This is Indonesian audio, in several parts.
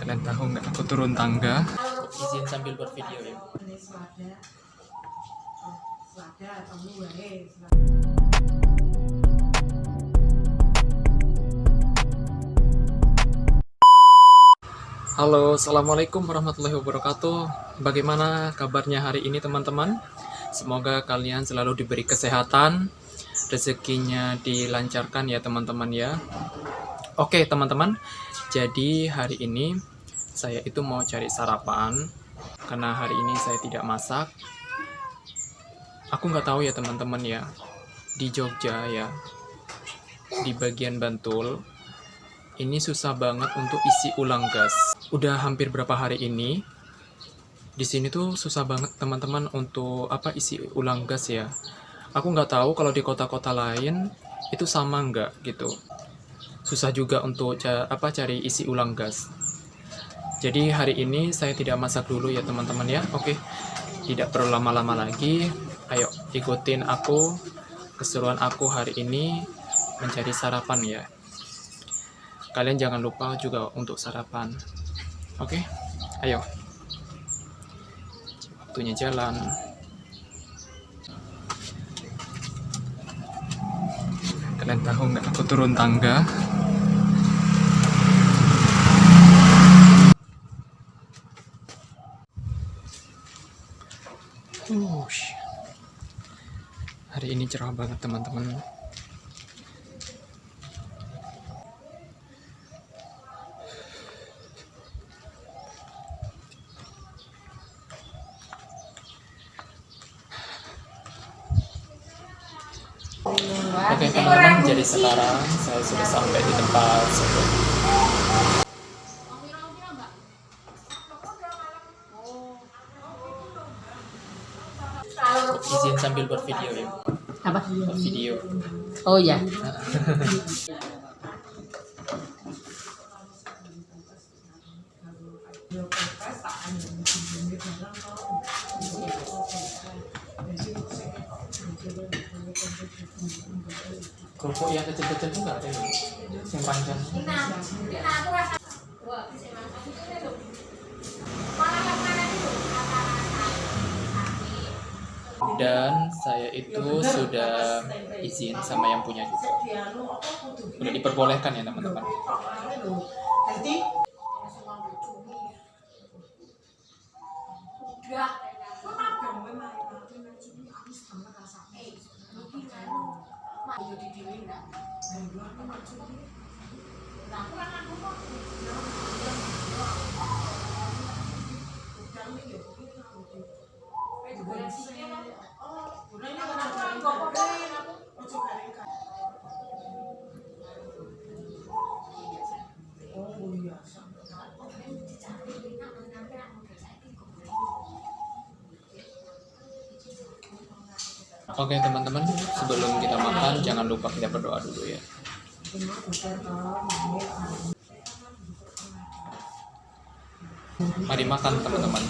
Kalian tahu nggak aku turun tangga? Izin sambil buat video ya. Halo, assalamualaikum warahmatullahi wabarakatuh. Bagaimana kabarnya hari ini teman-teman? Semoga kalian selalu diberi kesehatan, rezekinya dilancarkan ya teman-teman ya. Oke teman-teman, jadi hari ini saya itu mau cari sarapan karena hari ini saya tidak masak. Aku nggak tahu ya teman-teman ya, di Jogja ya, di bagian Bantul ini susah banget untuk isi ulang gas. Udah hampir berapa hari ini di sini tuh susah banget teman-teman untuk isi ulang gas ya. Aku nggak tahu kalau di kota-kota lain itu sama nggak gitu. Susah juga untuk cari isi ulang gas. Jadi hari ini saya tidak masak dulu ya teman-teman ya. Oke, tidak perlu lama-lama lagi. Ayo ikutin aku, keseruan aku hari ini mencari sarapan ya. Kalian jangan lupa juga untuk sarapan. Oke, ayo. Waktunya jalan. Kalian tahu nggak aku turun tangga? Hari ini cerah banget teman-teman. Oke teman-teman, jadi sekarang saya sudah sampai di tempat sebelum. Izin sambil buat video ya. Apa? Buat video. Oh ya. Kerupuk yang kecil-kecil tuh nggak ada ya? Yang panjang. Dan saya itu sudah izin sama yang punya juga. Udah diperbolehkan ya teman-teman. Oke teman-teman, sebelum kita makan jangan lupa kita berdoa dulu ya. Mari makan teman-teman.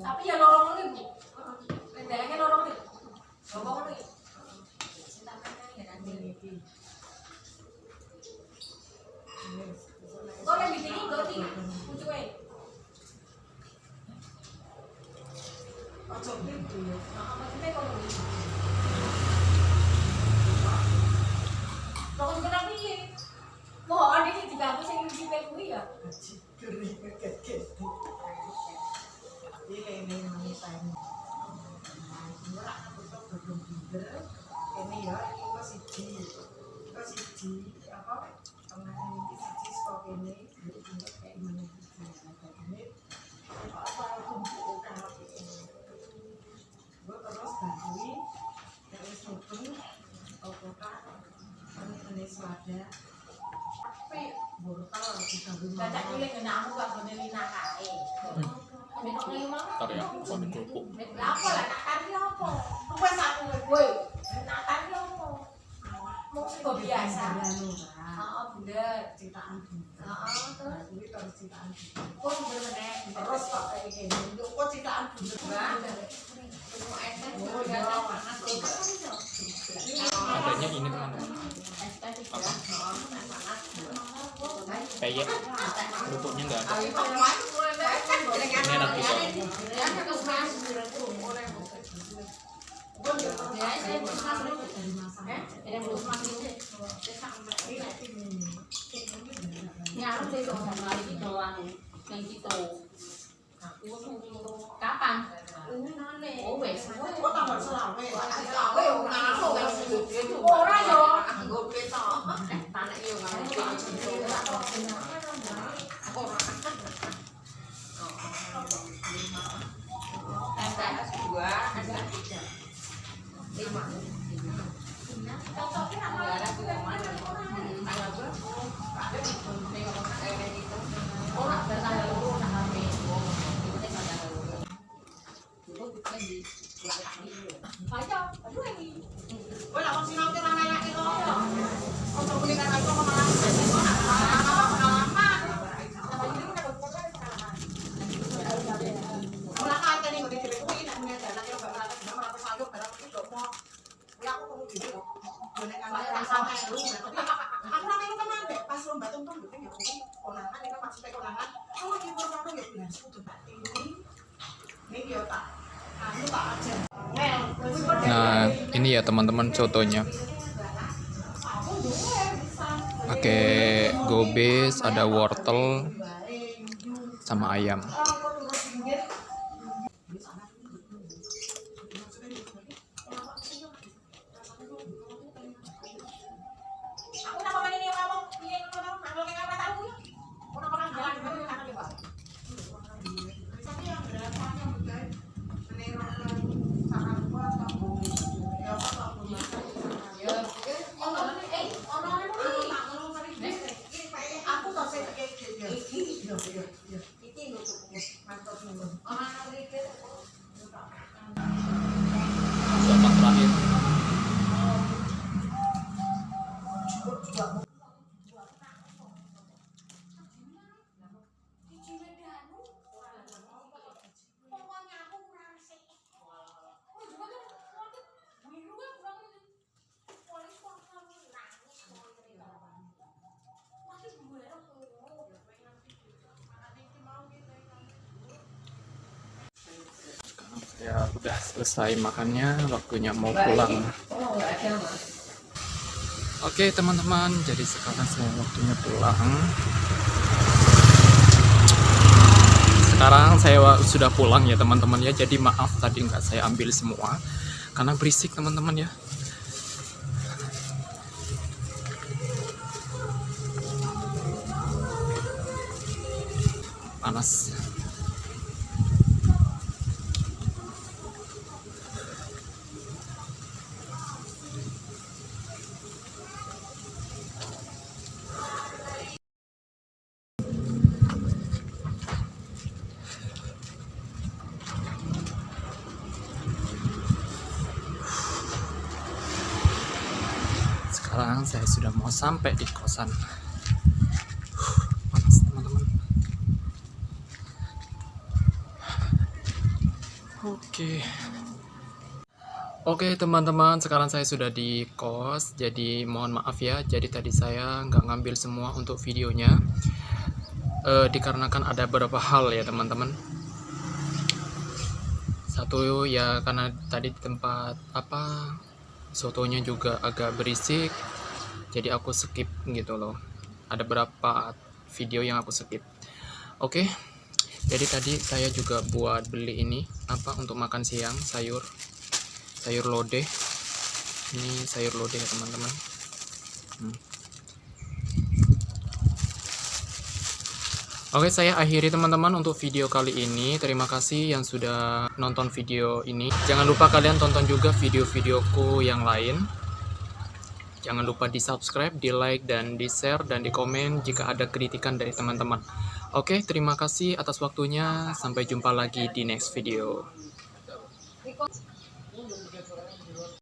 Tapi ya lorong ini Bu. Lendelengnya lorong ini. Lorong ini. Kok yang di sini kok di pucuke. Ojo gitu ya. Maksudnya kok ini. Kok kenapa piye? Mau ada sing diganggu sing nyicipe kuwi ya. Ini ya, ini siji apa? Tengah ini siji stok ini, jadi kayak gimana ini? Apa kumpul kan ini? Gue terus bantuin, terus nutun, kotak, ini selada, tapi wortel digabung. Cacak cilik kena aku gak boleh lina kae. Ntar ya, aku ambil kerupuk. Apa lah nak kari apa? Wes aku kowe. Nak kari apa? Mau Kok biasa? Oh, Bulat. citaan bunda. Terus Kuwi terus citaan bunda. kok bener-bener Terus kok kayak gini. Kok citaan bunda banget. mau esnya Oh, iya, panas juga. Adanya ini teman-teman. Apa? Peyek. Kerupuknya nggak ada. Ini enak juga. Kapan? Oh wes. Kok tambah selawe? Ora yo. Kowe lak sinau ki ra ngelaki kok. Ojo muni karo aku ora kate ning ngene dhewe kuwi nek punya dalan yo gak ngerti gak ora sayur barang iki lho mau. Kuwi aku kudu dhewe kok. Yo nek kan sampe lu. Aku ra melu teman dek pas lomba tumpeng yo ya kuwi konangan iki maksudnya konangan. Oh iki ora yo bilang kudu tak tinggi. Ning yo tak anu tak aja. Nah, ini ya teman-teman contohnya. Pakai gobes, ada wortel, sama ayam. Zaman terakhir. Ya udah selesai makannya, waktunya mau pulang. Oke teman-teman, jadi sekarang saya waktunya pulang. Sekarang saya sudah pulang ya teman-teman ya, jadi maaf tadi nggak saya ambil semua karena berisik teman-teman ya. Panas. Sekarang saya sudah mau sampai di kosan. Panas teman-teman. Oke teman-teman, sekarang saya sudah di kos. Jadi mohon maaf ya. Jadi tadi saya nggak ngambil semua untuk videonya. Dikarenakan ada beberapa hal ya teman-teman. Satu ya karena tadi di tempat sotonya juga agak berisik, jadi aku skip gitu loh. Ada beberapa video yang aku skip. Oke, jadi tadi saya juga buat beli ini untuk makan siang, sayur lodeh. Ini sayur lodeh ya teman-teman. Oke, saya akhiri teman-teman untuk video kali ini. Terima kasih yang sudah nonton video ini. Jangan lupa kalian tonton juga video-videoku yang lain. Jangan lupa di subscribe, di like, dan di share, dan di komen jika ada kritikan dari teman-teman. Oke, terima kasih atas waktunya. Sampai jumpa lagi di next video.